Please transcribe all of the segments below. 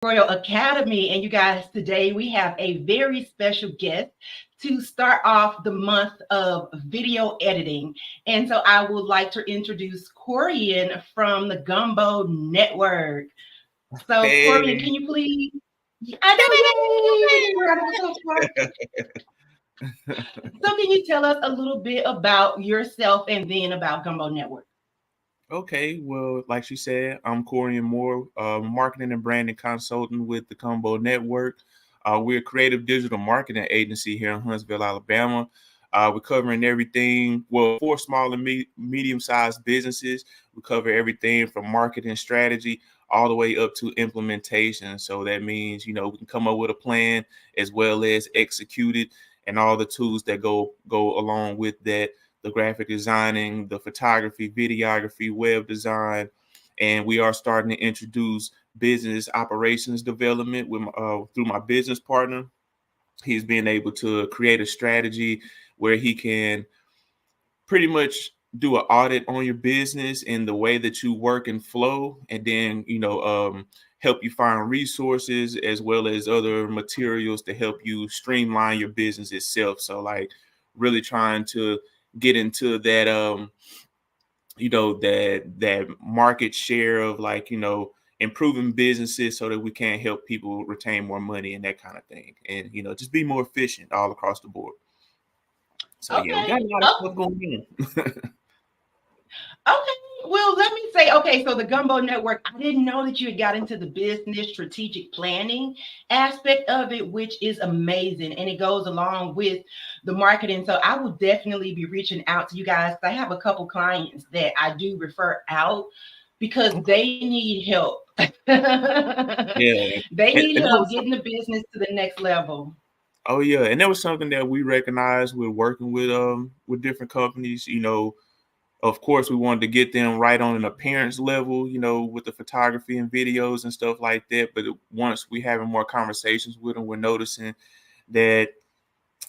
Royal Academy. And you guys, today we have a very special guest to start off the month of video editing. And so I would like to introduce Corian from the Gumbo Network. So Corian, Hey. can you please? I know, yay! So can you tell us a little bit about yourself and then about Gumbo Network? Okay, well, like she said, I'm Corian Moore, marketing and branding consultant with the Gumbo Network. We're a creative digital marketing agency here in Huntsville, Alabama. We're covering everything, well, for small and medium-sized businesses. We cover everything from marketing strategy all the way up to implementation. So that means, we can come up with a plan as well as execute it and all the tools that go along with that, the graphic designing, the photography, videography, web design, and we are starting to introduce business operations development with through my business partner. He's being able to create a strategy where he can pretty much do an audit on your business and the way that you work and flow, and then help you find resources as well as other materials to help you streamline your business itself. So like really trying to get into that that market share of like improving businesses so that we can help people retain more money and that kind of thing, and just be more efficient all across the board. So yeah, we Okay. got a lot of stuff going on. Okay. Well, let me say, okay, so the Gumbo Network, I didn't know that you had got into the business strategic planning aspect of it, which is amazing. And it goes along with the marketing. So I will definitely be reaching out to you guys. I have a couple clients that I do refer out because Okay. they need help. Yeah. They And, need and that help was getting the business to the next level. Oh yeah, and that was something that we recognized with working with different companies. Of course, we wanted to get them right on an appearance level, with the photography and videos and stuff like that. But once we having more conversations with them, we're noticing that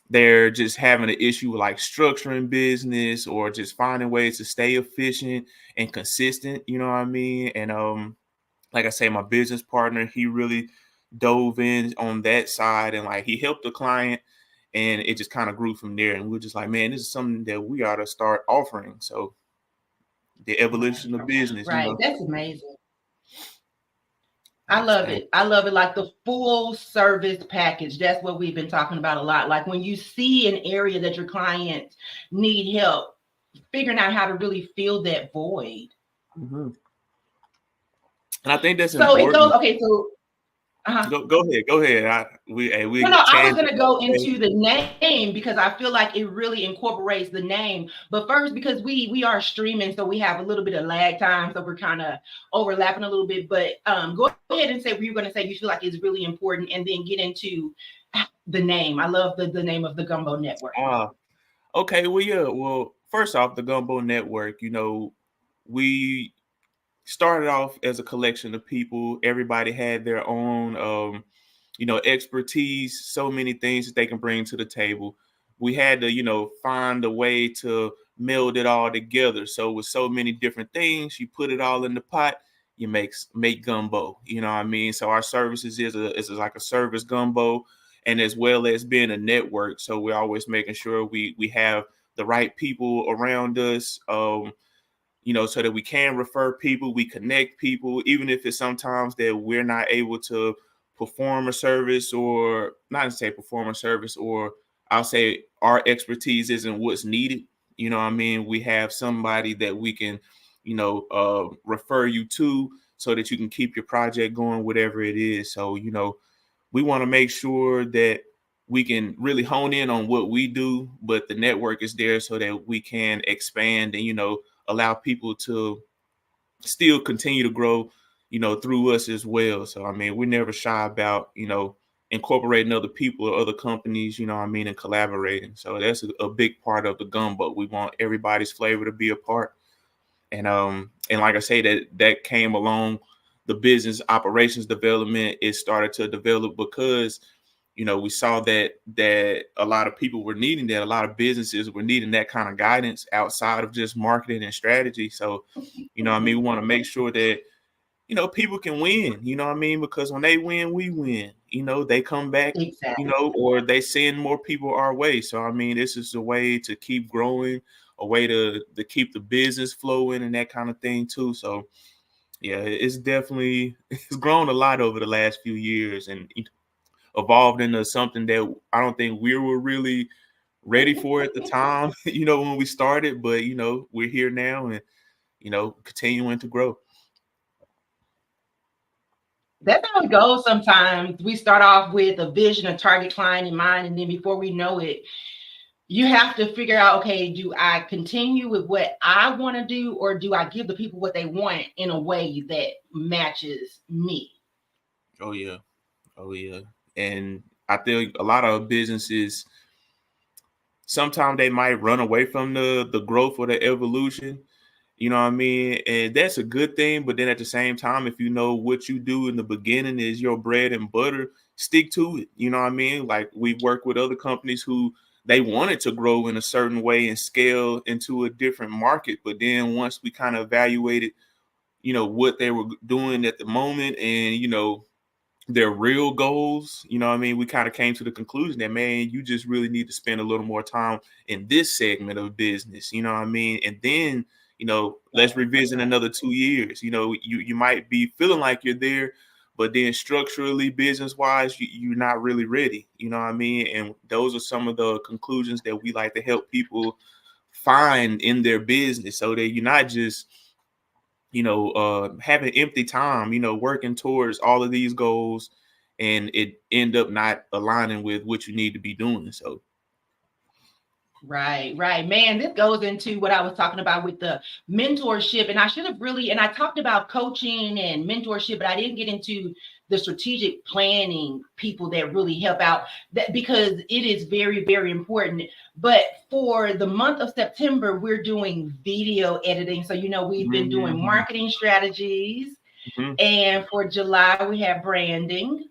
they're just having an issue with like structuring business or just finding ways to stay efficient and consistent. You know what I mean? And like I say, my business partner, he really dove in on that side and like he helped the client, and it just kind of grew from there. And we are just like, man, this is something that we ought to start offering. So the evolution of business. Right. That's amazing. I Yes, love ma'am. it. I love it. Like the full service package. That's what we've been talking about a lot. Like when you see an area that your clients need help, figuring out how to really fill that void. Mhm. And I think that's So it goes, important. okay, so Go ahead. no, We no, I was changed going to go into it. the name because I feel like it really incorporates the name. But first, because we are streaming, so we have a little bit of lag time, so we're kind of overlapping a little bit. But go ahead and say what you're going to say. You feel like it's really important, and then get into the name. I love the name of the Gumbo Network. Ah, okay. Well, yeah. Well, first off, the Gumbo Network. We started off as a collection of people. Everybody had their own, expertise, so many things that they can bring to the table. We had to, find a way to meld it all together. So with so many different things, you put it all in the pot, you make gumbo. You know what I mean? So our services is like a service gumbo, and as well as being a network. So we're always making sure we have the right people around us. So that we can refer people, we connect people, even if it's sometimes that we're not able to perform a service, or not to say perform a service, or I'll say our expertise isn't what's needed. You know what I mean? We have somebody that we can, refer you to so that you can keep your project going, whatever it is. So, we want to make sure that we can really hone in on what we do, but the network is there so that we can expand and, allow people to still continue to grow, through us as well. So, I mean, we never shy about, incorporating other people or other companies, and collaborating. So that's a big part of the gumbo. We want everybody's flavor to be a part. And like I say, that came along the business operations development. It started to develop because we saw that a lot of people were needing that. A lot of businesses were needing that kind of guidance outside of just marketing and strategy. So, we want to make sure that people can win, you know what I mean? Because when they win, we win. They come back, Exactly. or they send more people our way. So I mean, this is a way to keep growing, a way to keep the business flowing and that kind of thing too. So yeah, it's definitely it's grown a lot over the last few years and evolved into something that I don't think we were really ready for at the time, when we started, but we're here now and continuing to grow. That's how it goes sometimes. We start off with a vision, a target client in mind, and then before we know it, you have to figure out, okay, do I continue with what I want to do, or do I give the people what they want in a way that matches me? Oh yeah. Oh yeah. And I think a lot of businesses sometimes they might run away from the growth or the evolution. You know what I mean? And that's a good thing. But then at the same time, if you know what you do in the beginning is your bread and butter, stick to it. You know what I mean? Like we've worked with other companies who they wanted to grow in a certain way and scale into a different market. But then once we kind of evaluated, what they were doing at the moment and, their real goals, what I mean, we kind of came to the conclusion that, man, you just really need to spend a little more time in this segment of business, you know what I mean? And then, let's revisit another 2 years. You might be feeling like you're there, but then structurally, business wise, you're not really ready, you know what I mean? And those are some of the conclusions that we like to help people find in their business so that you're not just having empty time, working towards all of these goals and it end up not aligning with what you need to be doing. So, Right, right. Man, this goes into what I was talking about with the mentorship. And I should have really, and I talked about coaching and mentorship, but I didn't get into the strategic planning people that really help out that because it is very, very important. But for the month of September, we're doing video editing. So, we've been doing mhm, marketing strategies. mhm, And for July, we have branding.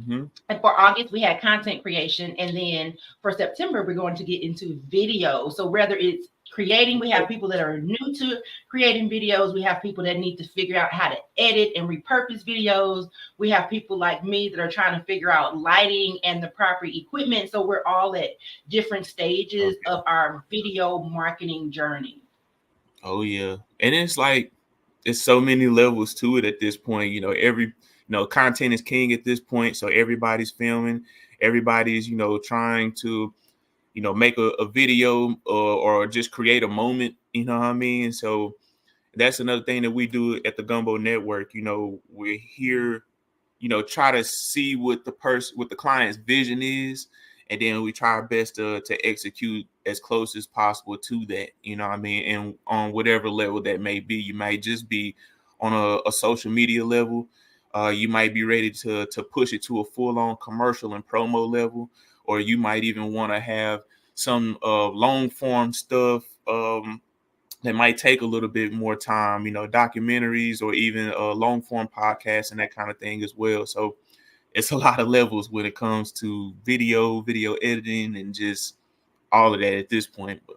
mhm. And for August, we had content creation. And then for September, we're going to get into video. So whether it's creating, we have people that are new to creating videos. We have people that need to figure out how to edit and repurpose videos. We have people like me that are trying to figure out lighting and the proper equipment. So we're all at different stages Okay. of our video marketing journey. Oh yeah. And it's like it's so many levels to it at this point. Content is king at this point. So everybody's filming, everybody's, trying to make a video or just create a moment, you know what I mean? So that's another thing that we do at the Gumbo Network. We're here, try to see what the client's vision is, and then we try our best to execute as close as possible to that. You know what I mean? And on whatever level that may be, you might just be on a social media level. You might be ready to push it to a full-on commercial and promo level, or you might even want to have some long form stuff that might take a little bit more time, documentaries or even long form podcasts and that kind of thing as well. So it's a lot of levels when it comes to video editing, and just all of that at this point. But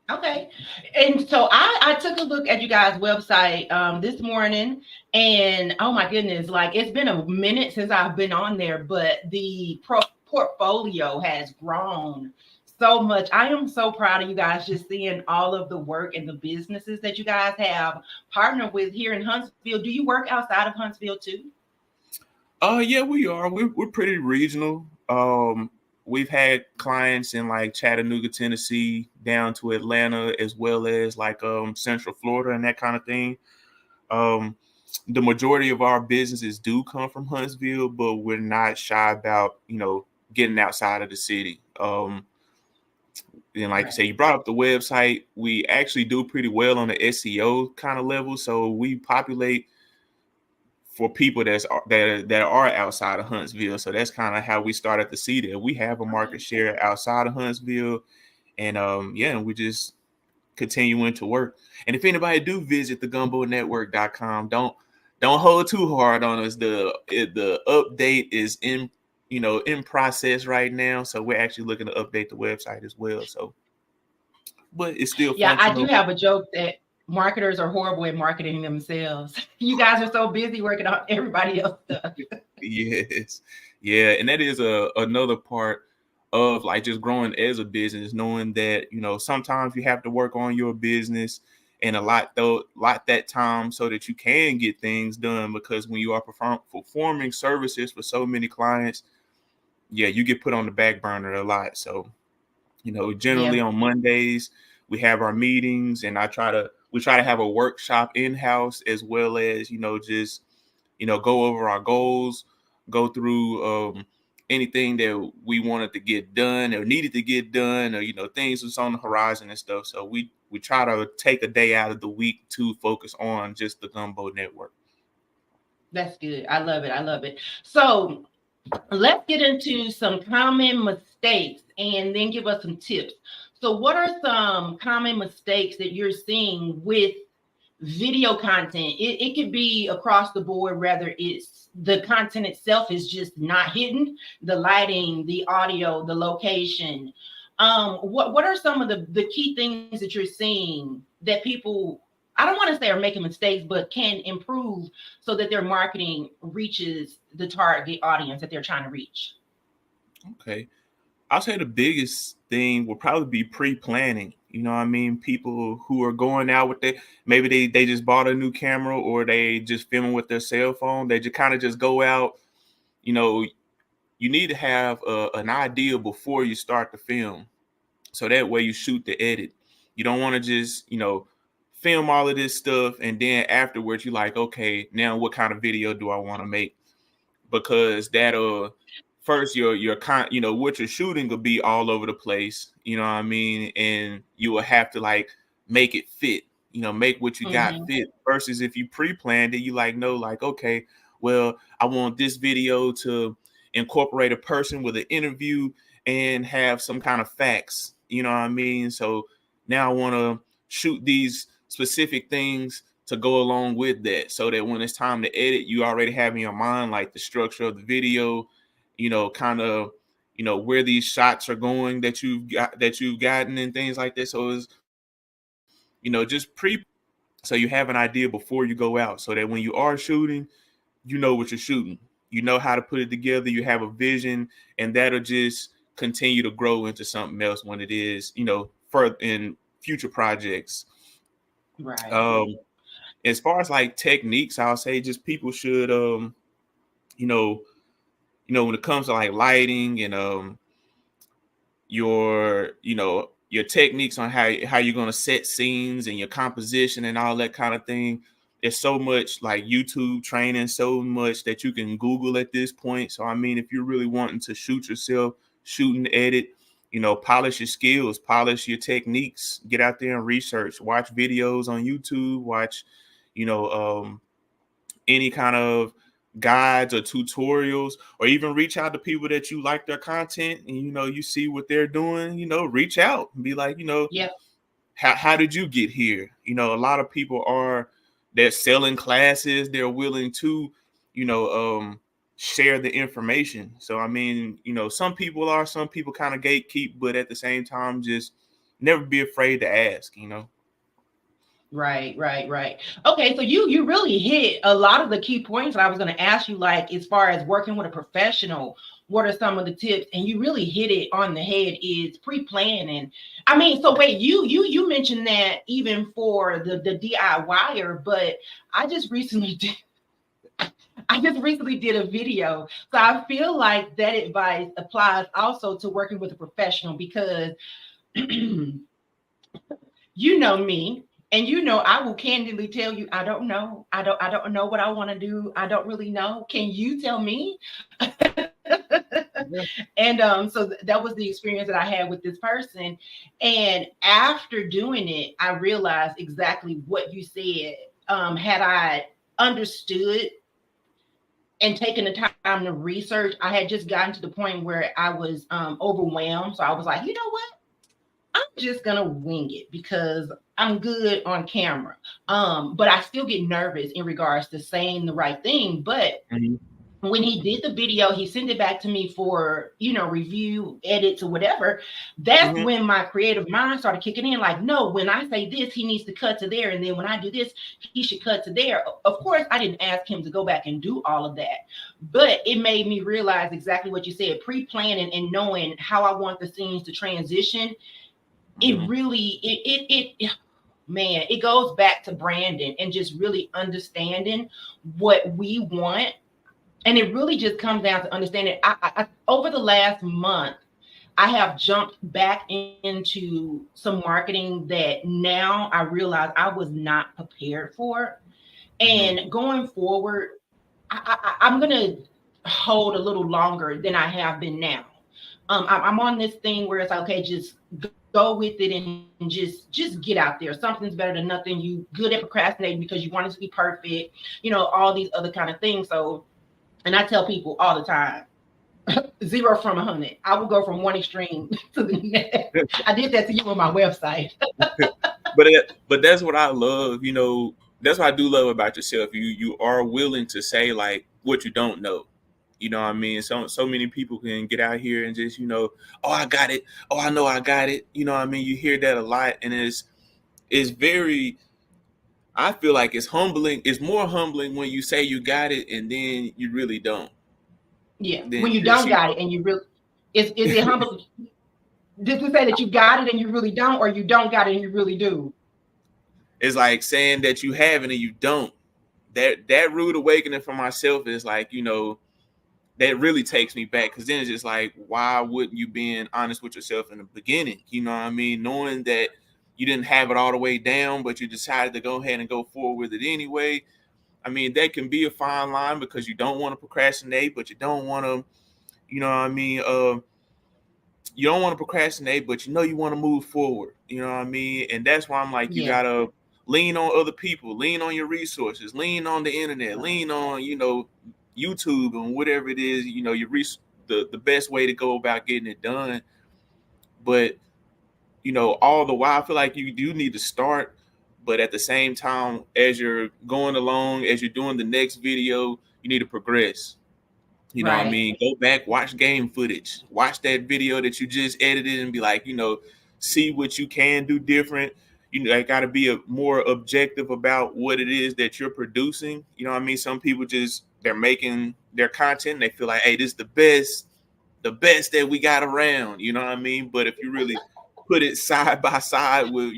Okay. And so I took a look at you guys' website this morning, and oh my goodness, like it's been a minute since I've been on there, but the portfolio has grown so much. I am so proud of you guys just seeing all of the work and the businesses that you guys have partnered with here in Huntsville. Do you work outside of Huntsville too? yeah, we are. We're pretty regional. We've had clients in like Chattanooga, Tennessee, down to Atlanta, as well as like Central Florida and that kind of thing. Um, the majority of our businesses do come from Huntsville, but we're not shy about getting outside of the city. And like you say, Right. you brought up the website. We actually do pretty well on the SEO kind of level, so we populate for people that are outside of Huntsville. So that's kind of how we started to see that we have a market Okay. share outside of Huntsville, and yeah, and we just continuing to work. And if anybody do visit the gumbonetwork.com, don't hold too hard on us. The update is in process right now, so we're actually looking to update the website as well. So, but it's still Yeah, I do functional. have a joke that marketers are horrible at marketing themselves. You guys are so busy working on everybody else stuff. Yes. Yeah. And that is another part of like just growing as a business, knowing that, sometimes you have to work on your business and lot that time so that you can get things done. Because when you are performing services for so many clients, yeah, you get put on the back burner a lot. So, generally Yeah. on Mondays, we have our meetings, and we try to have a workshop in-house, as well as, just, go over our goals, go through anything that we wanted to get done or needed to get done, or, things that's on the horizon and stuff. So we try to take a day out of the week to focus on just the Gumbo Network. That's good. I love it. I love it. So let's get into some common mistakes and then give us some tips. So, what are some common mistakes that you're seeing with video content? It could be across the board, whether it's the content itself is just not hidden, the lighting, the audio, the location. What are some of the key things that you're seeing that people, I don't want to say are making mistakes, but can improve so that their marketing reaches the target audience that they're trying to reach? Okay. I'll say the biggest thing will probably be pre-planning. You know what I mean? People who are going out with maybe they just bought a new camera, or they just filming with their cell phone. They just kind of just go out. You know, you need to have an idea before you start the film. So that way you shoot the edit. You don't want to just, film all of this stuff, and then afterwards you're like, okay, now what kind of video do I want to make? Because that'll first what you're shooting will be all over the place, you know what I mean? And you will have to like make it fit, make what you got Mm-hmm. fit, versus if you pre-planned it, you like know, like, okay, well, I want this video to incorporate a person with an interview and have some kind of facts, you know what I mean? So now I want to shoot these specific things to go along with that, so that when it's time to edit, you already have in your mind like the structure of the video, kind of, where these shots are going that you've gotten and things like that. So it's, just so you have an idea before you go out, so that when you are shooting, you know what you're shooting, you know how to put it together, you have a vision, and that'll just continue to grow into something else when it is, further in future projects. Right. Um, as far as like techniques, I'll say just people should, you know, when it comes to like lighting and your techniques on how you're gonna set scenes and your composition and all that kind of thing. There's so much like YouTube training, so much that you can Google at this point. So I mean, if you're really wanting to shoot yourself, shoot and edit, polish your skills, polish your techniques, get out there and research, watch videos on YouTube, watch, you know, any kind of guides or tutorials, or even reach out to people that you like their content and you see what they're doing, reach out and be like, Yep. how did you get here? A lot of people they're selling classes, they're willing to, you know, um share the information. So I mean, some people kind of gatekeep, but at the same time, just never be afraid to ask. Right, right, right. Okay, so you really hit a lot of the key points that I was going to ask you, like as far as working with a professional, what are some of the tips? And you really hit it on the head, is pre-planning. I mean, so wait, you mentioned that even for the DIYer, but I just recently did I just recently did a video. So I feel like that advice applies also to working with a professional, because you know me, and I will candidly tell you, I don't know. I don't know what I want to do. I don't really know. Can you tell me? Yeah. And so that was the experience that I had with this person. And after doing it, I realized exactly what you said. Had I understood and taken the time to research, I had just gotten to the point where I was overwhelmed. So I was like, you know what? I'm just gonna wing it because I'm good on camera. But I still get nervous in regards to saying the right thing. But Mhm. when he did the video, he sent it back to me for, review, edits, or whatever. That's Mhm. when my creative mind started kicking in. Like, no, when I say this, he needs to cut to there. And then when I do this, he should cut to there. Of course, I didn't ask him to go back and do all of that, but it made me realize exactly what you said, pre-planning and knowing how I want the scenes to transition. It Mhm. really, man, it goes back to Brandon and just really understanding what we want. And it really just comes down to understanding. Over the last month, I have jumped back into some marketing that now I realize I was not prepared for. Mhm. And going forward, I'm going to hold a little longer than I have been now. I'm on this thing where it's like, okay, just go with it and just get out there. Something's better than nothing. You good at procrastinating because you want it to be perfect, all these other kind of things. So, and I tell people all the time, 0 from 100. I will go from one extreme to the next. I did that to you on my website. But that's what I love. That's what I do love about yourself. You are willing to say like what you don't know. You know what I mean? So many people can get out here and just, oh, I got it. Oh, I know I got it. You know what I mean? You hear that a lot, and it's very. I feel like it's humbling. It's more humbling when you say you got it and then you really don't. Yeah. When Then you just don't got it and you really, is it humble? Did you say that you got it and you really don't, or you don't got it and you really do? it's like saying that you have it and you don't. That rude awakening for myself is like, that really takes me back, because then it's just like, why wouldn't you being honest with yourself in the beginning? You know what I mean? Knowing that you didn't have it all the way down, but you decided to go ahead and go forward with it anyway. I mean, that can be a fine line because you don't want to procrastinate, but you don't want to, you know what I mean? You don't want to procrastinate, but you want to move forward. You know what I mean? And that's why I'm like, you Yeah. gotta lean on other people, lean on your resources, lean on the internet, Right. lean on, YouTube and whatever it is, the best way to go about getting it done. But all the while, I feel like you do need to start, but at the same time, as you're going along, as you're doing the next video, you need to progress. You know what I Right. mean? Go back, watch game footage, watch that video that you just edited and be like, see what you can do different. I got to be more objective about what it is that you're producing. You know what I mean? Some people they're making their content and they feel like, hey, this is the best that we got around. You know what I mean? But if you really put it side by side with,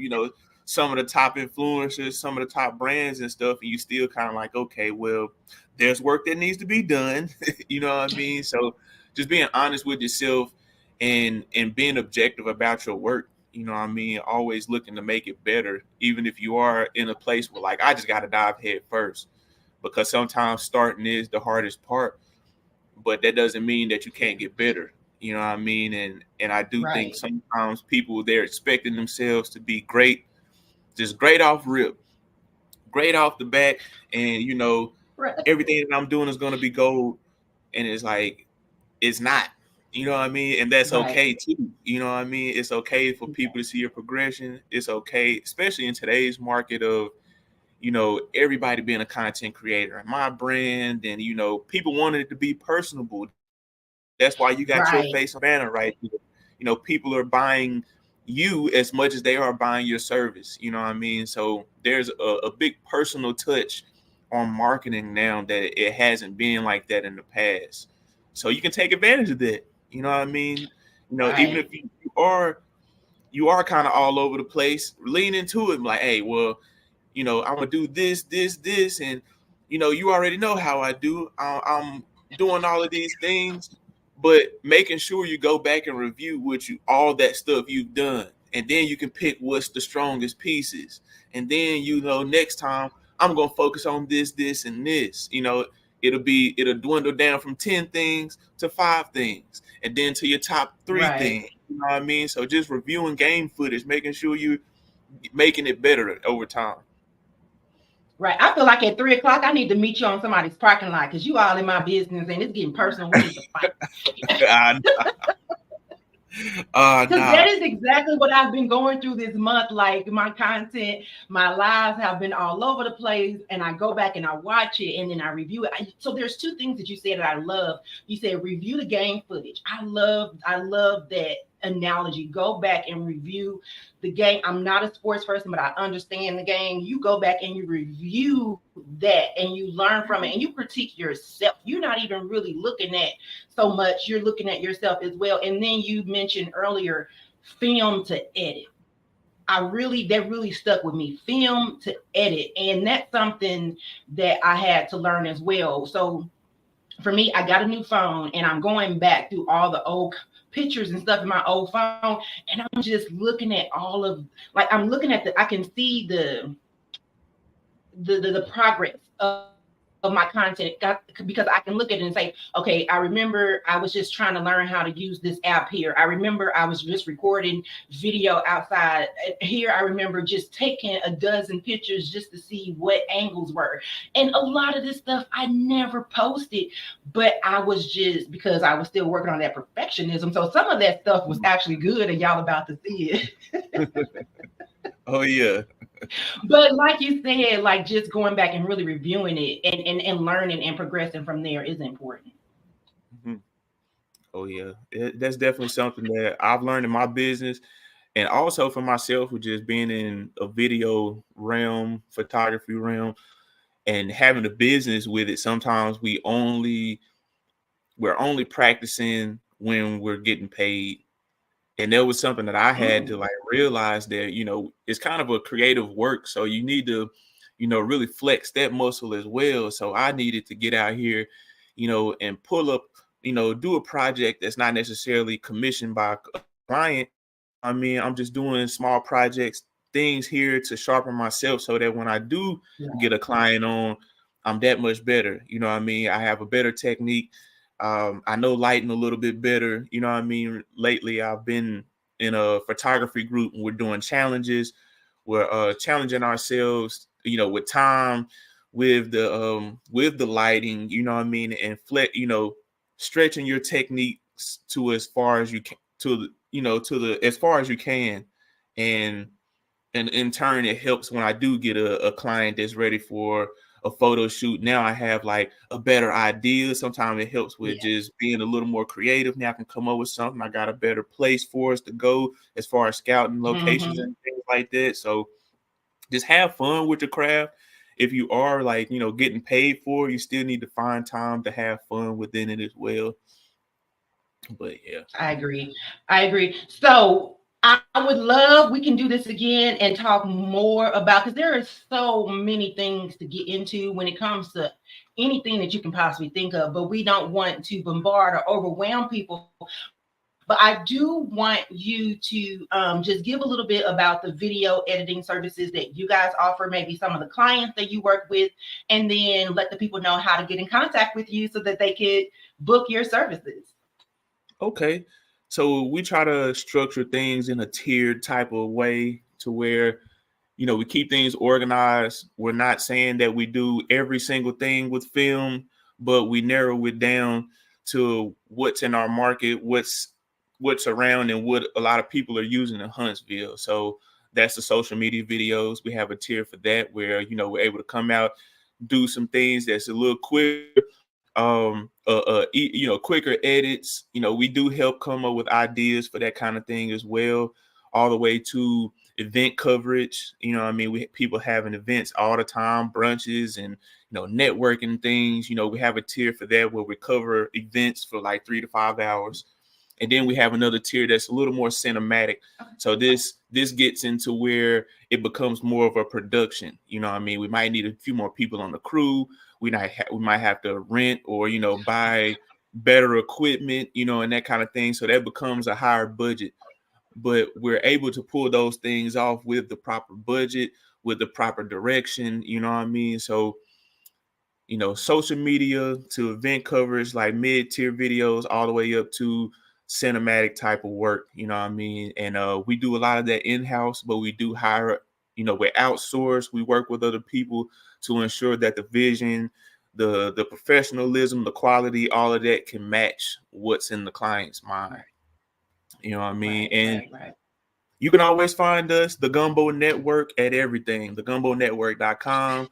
some of the top influencers, some of the top brands and stuff, and you still kind of like, okay, well, there's work that needs to be done. You know what I mean? So just being honest with yourself and being objective about your work. You know what I mean? Always looking to make it better, even if you are in a place where like I just got to dive head first, because sometimes starting is the hardest part, but that doesn't mean that you Yeah. can't get better. You know what I mean? And I do think Right. sometimes people, they're expecting themselves to be great, just great off rip, great off the bat, and Right. everything that I'm doing is going to be gold, and it's like it's not. You know what I mean? And that's Right. okay too. You know what I mean? It's okay for people to see your progression. It's okay, especially in today's market of everybody being a content creator and my brand, and people wanted it to be personable. That's why you got your Right. face on banner right here. People are buying you as much as they are buying your service. You know what I mean? So there's a big personal touch on marketing now that it hasn't been like that in the past. So you can take advantage of that. You know what I mean? Even if Right. you are kind of all over the place, lean into it. Like, hey, well, I'm gonna do this, and you already know how I do. I'm doing all of these things, but making sure you go back and review all that stuff you've done, and then you can pick what's the strongest pieces, and then next time I'm gonna focus on this, and this. It'll dwindle down from 10 things to 5 things, and then to your top 3 things. Right. You know what I mean? So just reviewing game footage, making sure you making it better over time. Right. I feel like at 3 o'clock, I need to meet you on somebody's parking lot because you all in my business and it's getting personal. We need to fight. I, Because that Nah. is exactly what I've been going through this month. Like my content, my lives have been all over the place, and I go back and I watch it and then I review it. So there's two things that you said that I love. You said review the game footage. I love that analogy. Go back and review the game. I'm not a sports person, but I understand the game. You go back and you review that and you learn from it and you critique yourself. You're not even really looking at so much, you're looking at yourself as well. And then you mentioned earlier film to edit. That really stuck with me. Film to edit. And that's something that I had to learn as well. So for me, I got a new phone and I'm going back through all the old pictures and stuff in my old phone. And I'm just looking at all of, like, I'm looking at I can see the progress of my content because I can look at it and say, okay, I remember I was just trying to learn how to use this app here. I remember I was just recording video outside here. I remember just taking a dozen pictures just to see what angles were. And a lot of this stuff I never posted, but I was just because I was still working on that perfectionism. So some of that stuff was actually good and y'all about to see it. Oh yeah. But like you said, like just going back and really reviewing it and learning and progressing from there is important. Mhm. Oh yeah. That's definitely something that I've learned in my business, and also for myself with just being in a video realm, photography realm, and having a business with it. Sometimes we're only practicing when we're getting paid. And that was something that I had to Mm, like realize that, it's kind of a creative work. So you need to, really flex that muscle as well. So I needed to get out here, and pull up, do a project that's not necessarily commissioned by a client. I mean, I'm just doing small projects, things here to sharpen myself so that when I do get a client on, I'm that much better. You know what I mean? I have a better technique. I know lighting a little bit better. You know what I mean? Lately, I've been in a photography group and we're doing challenges. We're challenging ourselves, with time, with the lighting, you know what I mean, and stretching your techniques to as far as you can, to the as far as you can, and in turn it helps when I do get a client that's ready for a photo shoot. Now I have like a better idea. Sometimes it helps with yeah. just being a little more creative. Now I can come up with something. I got a better place for us to go as far as scouting locations Hmm. and things like that. So just have fun with your craft. If you are like, getting paid for it, you still need to find time to have fun within it as well. But yeah. I agree. I agree. So I would love we can do this again and talk more about because there are so many things to get into when it comes to anything that you can possibly think of, but we don't want to bombard or overwhelm people. But I do want you to just give a little bit about the video editing services that you guys offer, maybe some of the clients that you work with, and then let the people know how to get in contact with you so that they could book your services. Okay. So we try to structure things in a tiered type of way to where, we keep things organized. We're not saying that we do every single thing with film, but we narrow it down to what's in our market, what's around, and what a lot of people are using in Huntsville. So that's the social media videos. We have a tier for that where, we're able to come out, do some things that's a little quicker, quicker edits. We do help come up with ideas for that kind of thing as well, all the way to event coverage. I mean, we people having events all the time, brunches and networking things. We have a tier for that where we cover events for like 3 to 5 hours, and then we have another tier that's a little more cinematic. So this gets into where it becomes more of a production. I mean, we might need a few more people on the crew. We might have to rent or buy better equipment, and that kind of thing. So that becomes a higher budget, but we're able to pull those things off with the proper budget, with the proper direction. You know what I mean? So social media to event coverage, like mid-tier videos, all the way up to cinematic type of work. You know what I mean? And we do a lot of that in-house, but we do hire. We outsource. We work with other people to ensure that the vision, the professionalism, the quality, all of that can match what's in the client's mind. You know what I mean? Right, And right, right. you can always find us, the Gumbo Network, at everything. TheGumboNetwork.com,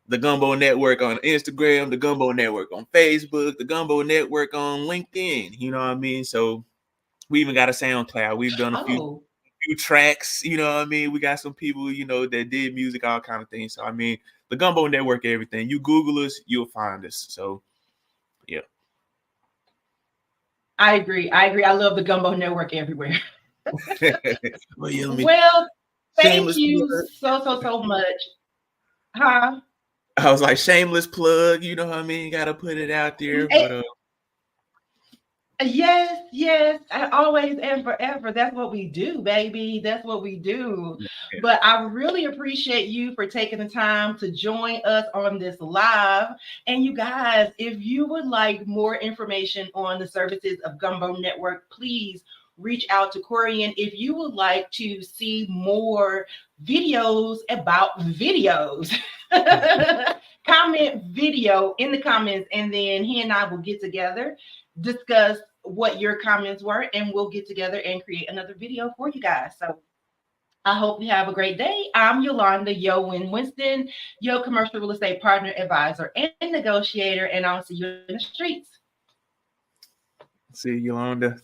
the Gumbo Network on Instagram, the Gumbo Network on Facebook, the Gumbo Network on LinkedIn. You know what I mean? So we even got a SoundCloud. We've done a Oh, few tracks. You know what I mean? We got some people, that did music, all kind of things. So I mean, the Gumbo Network, everything. You Google us, you'll find us. So yeah. I agree. I agree. I love the Gumbo Network everywhere. Well, yeah, let me Well, thank shameless you plug. so much. Huh? I was like, shameless plug. You know what I mean? Got to put it out there, Eh, but yes, yes, always and forever. That's what we do, baby. That's what we do. yeah. But I really appreciate you for taking the time to join us on this live. And you guys, if you would like more information on the services of Gumbo Network, please reach out to Corian. If you would like to see more videos about videos, comment video in the comments, and then he and I will get together, discuss what your comments were, and we'll get together and create another video for you guys. So I hope you have a great day. I'm Yalanda, yo Winston, yo commercial real estate partner, advisor, and negotiator, and I'll see you in the streets. See you, Yalanda.